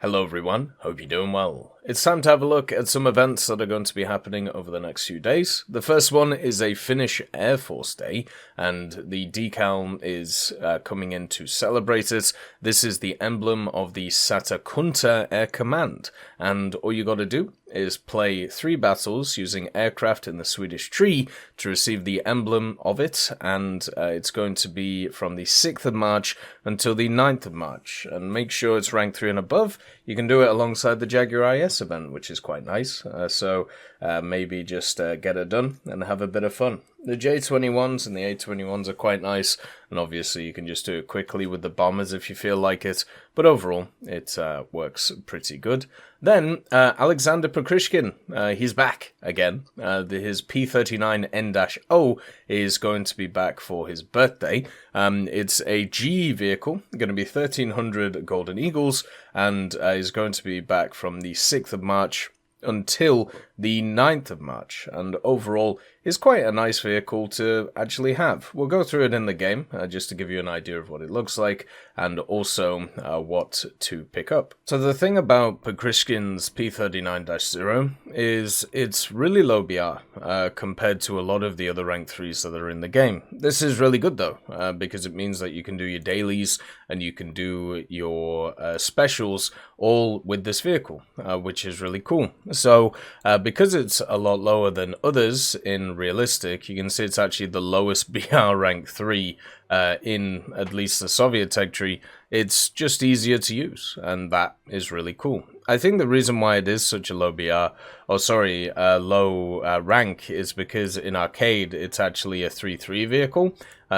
Hello everyone, hope you're doing well. It's time to have a look at some events that are going to be happening over the next few days. The first one is a Finnish Air Force Day, and the decal is coming in to celebrate it. This is the emblem of the Satakunta Air Command, and all you gotta do is play 3 battles using aircraft in the Swedish tree to receive the emblem of it, and it's going to be from the 6th of March until the 9th of March, and make sure it's rank 3 and above. You can do it alongside the Jaguar IS event, which is quite nice, so maybe just get it done and have a bit of fun. The J21s and the A21s are quite nice, and obviously you can just do it quickly with the bombers if you feel like it, but overall it works pretty good. Then Alexander Pokyrshkin, he's back again. His P39N-0 is going to be back for his birthday. It's a GE vehicle, going to be 1300 Golden Eagles, and is going to be back from the 6th of March until the 9th of March, and overall is quite a nice vehicle to actually have. We'll go through it in the game, just to give you an idea of what it looks like, and also what to pick up. So the thing about Pokyrshkin's P39-0 is it's really low BR, compared to a lot of the other rank 3s that are in the game. This is really good though, because it means that you can do your dailies, and you can do your specials all with this vehicle, which is really cool. So, because it's a lot lower than others in Realistic, you can see it's actually the lowest BR rank 3 in at least the Soviet tech tree. It's just easier to use, and that is really cool. I think the reason why it is such a low BR, low rank, is because in arcade it's actually a 3-3 vehicle,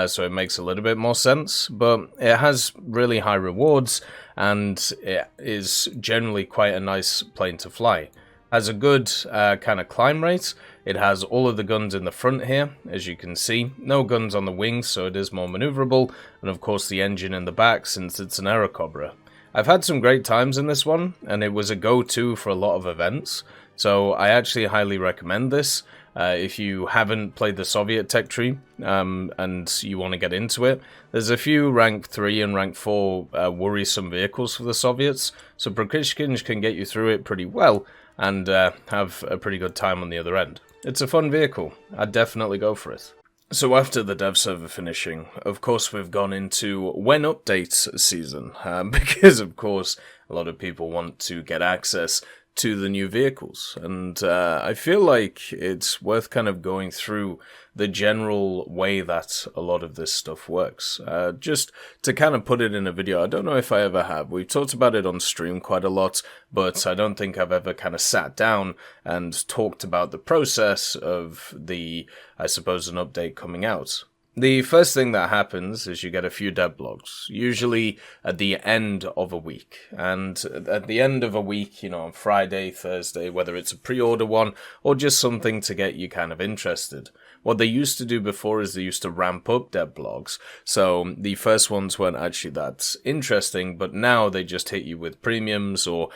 so it makes a little bit more sense, but it has really high rewards, and it is generally quite a nice plane to fly. Has a good kind of climb rate. It has all of the guns in the front here, as you can see. No guns on the wings, so it is more maneuverable. And of course the engine in the back, since it's an Aerocobra. I've had some great times in this one, and it was a go-to for a lot of events. So I actually highly recommend this. If you haven't played the Soviet tech tree, and you want to get into it, there's a few rank 3 and rank 4 worrisome vehicles for the Soviets, so Pokyrshkin can get you through it pretty well, and have a pretty good time on the other end. It's a fun vehicle. I'd definitely go for it. So after the dev server finishing, of course we've gone into when updates season, because of course a lot of people want to get access to the new vehicles, and I feel like it's worth kind of going through the general way that a lot of this stuff works, just to kind of put it in a video. I don't know if I ever have. We've talked about it on stream quite a lot, but I don't think I've ever kind of sat down and talked about the process of the, I suppose, an update coming out. The first thing that happens is you get a few dev blogs, usually at the end of a week. And at the end of a week, on Friday, Thursday, whether it's a pre-order one or just something to get you kind of interested. What they used to do before is they used to ramp up dev blogs. So the first ones weren't actually that interesting, but now they just hit you with premiums or,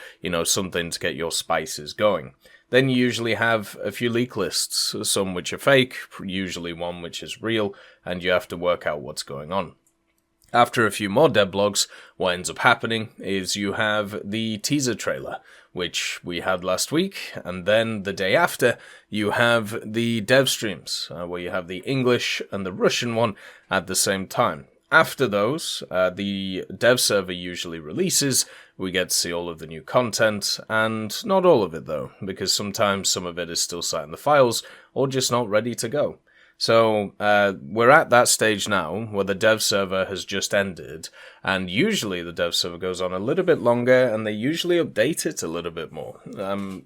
something to get your spices going. Then you usually have a few leak lists, some which are fake, usually one which is real, and you have to work out what's going on. After a few more dev blogs, what ends up happening is you have the teaser trailer, which we had last week, and then the day after, you have the dev streams, where you have the English and the Russian one at the same time. After those, the dev server usually releases. We get to see all of the new content, and not all of it though, because sometimes some of it is still sat in the files, or just not ready to go. So we're at that stage now where the dev server has just ended, and usually the dev server goes on a little bit longer, and they usually update it a little bit more,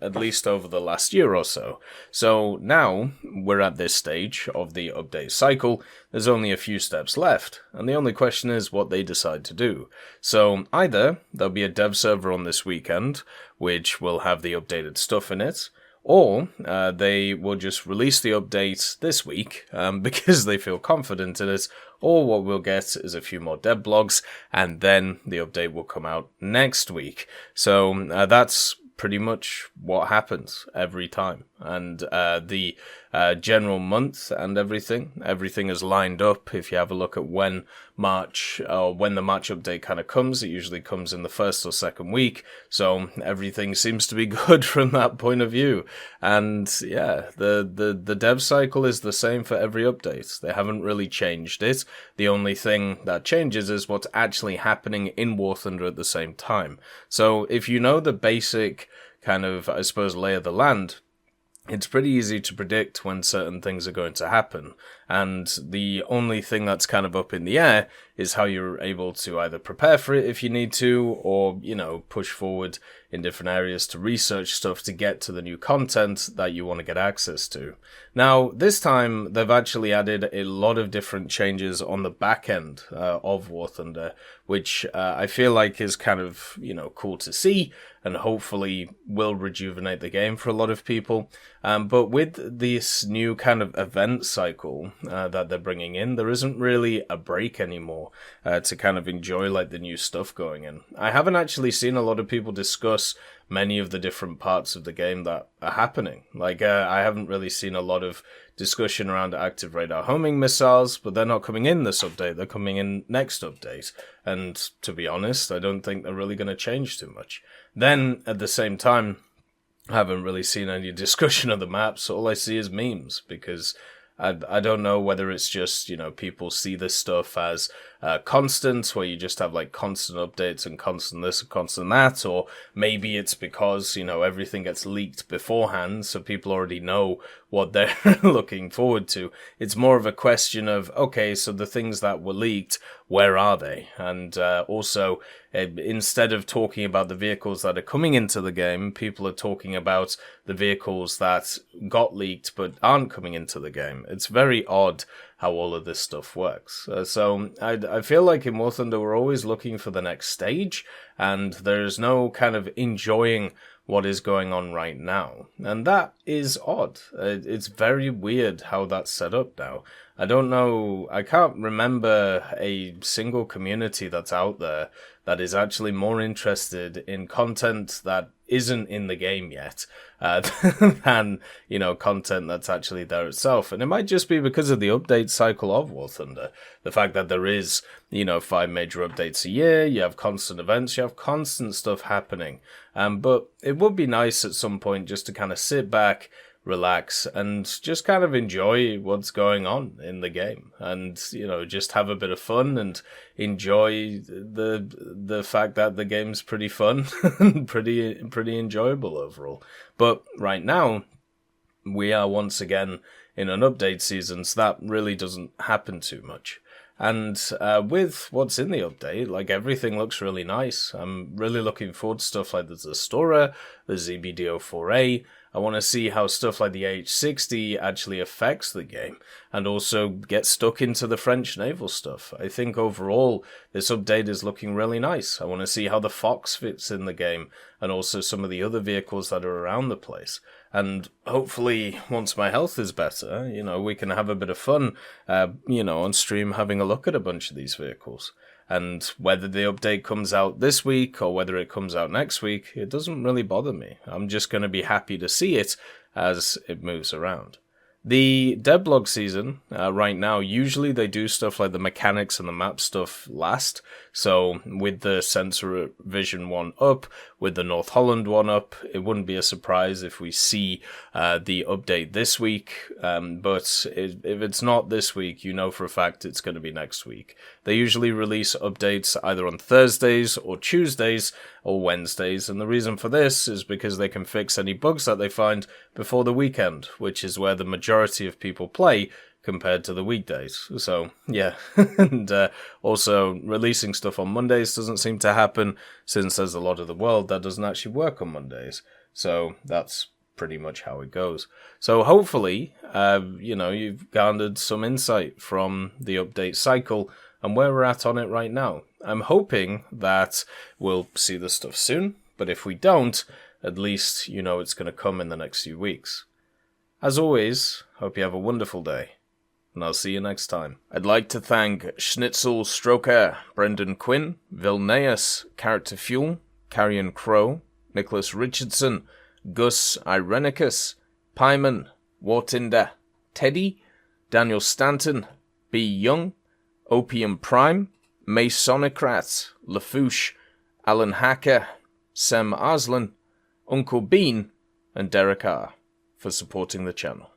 at least over the last year or so. So now we're at this stage of the update cycle. There's only a few steps left, and the only question is what they decide to do. So either there'll be a dev server on this weekend, which will have the updated stuff in it, or they will just release the update this week because they feel confident in it, or what we'll get is a few more dev blogs, and then the update will come out next week. So that's pretty much what happens every time. And the general month and everything. Everything is lined up. If you have a look at when when the March update kind of comes, it usually comes in the first or second week. So everything seems to be good from that point of view. And yeah, the dev cycle is the same for every update. They haven't really changed it. The only thing that changes is what's actually happening in War Thunder at the same time. So if you know the basic kind of, I suppose, lay of the land, it's pretty easy to predict when certain things are going to happen, and the only thing that's kind of up in the air is how you're able to either prepare for it if you need to, or, push forward in different areas to research stuff to get to the new content that you want to get access to. Now, this time, they've actually added a lot of different changes on the back end of War Thunder, which I feel like is kind of, cool to see, and hopefully will rejuvenate the game for a lot of people. But with this new kind of event cycle that they're bringing in, there isn't really a break anymore to kind of enjoy like the new stuff going in. I haven't actually seen a lot of people discuss many of the different parts of the game that are happening. Like, I haven't really seen a lot of discussion around active radar homing missiles, but they're not coming in this update, they're coming in next update. And to be honest, I don't think they're really going to change too much. Then, at the same time, I haven't really seen any discussion of the maps. All I see is memes, because I don't know whether it's just, people see this stuff as constant, where you just have like constant updates and constant this and constant that, or maybe it's because, everything gets leaked beforehand, so people already know what they're looking forward to. It's more of a question of, okay, so the things that were leaked, where are they? And also, instead of talking about the vehicles that are coming into the game, people are talking about the vehicles that got leaked but aren't coming into the game. It's very odd how all of this stuff works. So I feel like in War Thunder we're always looking for the next stage, and there's no kind of enjoying what is going on right now. And that is odd. It's very weird how that's set up now. I don't know, I can't remember a single community that's out there that is actually more interested in content that isn't in the game yet than, content that's actually there itself. And it might just be because of the update cycle of War Thunder. The fact that there is, 5 major updates a year, you have constant events, you have constant stuff happening. But it would be nice at some point just to kind of sit back, relax, and just kind of enjoy what's going on in the game, and just have a bit of fun and enjoy the fact that the game's pretty fun and pretty enjoyable overall. But right now we are once again in an update season, so that really doesn't happen too much. And with what's in the update, like, everything looks really nice. I'm really looking forward to stuff like the Zastora, the ZBDO4A. I want to see how stuff like the AH-60 actually affects the game, and also get stuck into the French naval stuff. I think overall, this update is looking really nice. I want to see how the Fox fits in the game, and also some of the other vehicles that are around the place. And hopefully, once my health is better, we can have a bit of fun, on stream, having a look at a bunch of these vehicles. And whether the update comes out this week or whether it comes out next week, it doesn't really bother me. I'm just going to be happy to see it as it moves around. The devlog season, right now, usually they do stuff like the mechanics and the map stuff last. So with the Sensor Vision one up, with the North Holland one up, it wouldn't be a surprise if we see the update this week. But if it's not this week, for a fact it's going to be next week. They usually release updates either on Thursdays or Tuesdays or Wednesdays, and the reason for this is because they can fix any bugs that they find before the weekend, which is where the majority of people play compared to the weekdays. So, yeah. And also, releasing stuff on Mondays doesn't seem to happen, since there's a lot of the world that doesn't actually work on Mondays. So, that's pretty much how it goes. So, hopefully, you've garnered some insight from the update cycle and where we're at on it right now. I'm hoping that we'll see this stuff soon, but if we don't, at least it's going to come in the next few weeks. As always, hope you have a wonderful day, and I'll see you next time. I'd like to thank Schnitzel Stroker, Brendan Quinn, Vilneus, Character Fuel, Carrion Crow, Nicholas Richardson, Gus Irenicus, Pyman, Wartinder, Teddy, Daniel Stanton, B. Young, Opium Prime, Masonocrat, Lafouche, Alan Hacker, Sem Arslan, Uncle Bean, and Derek R. for supporting the channel.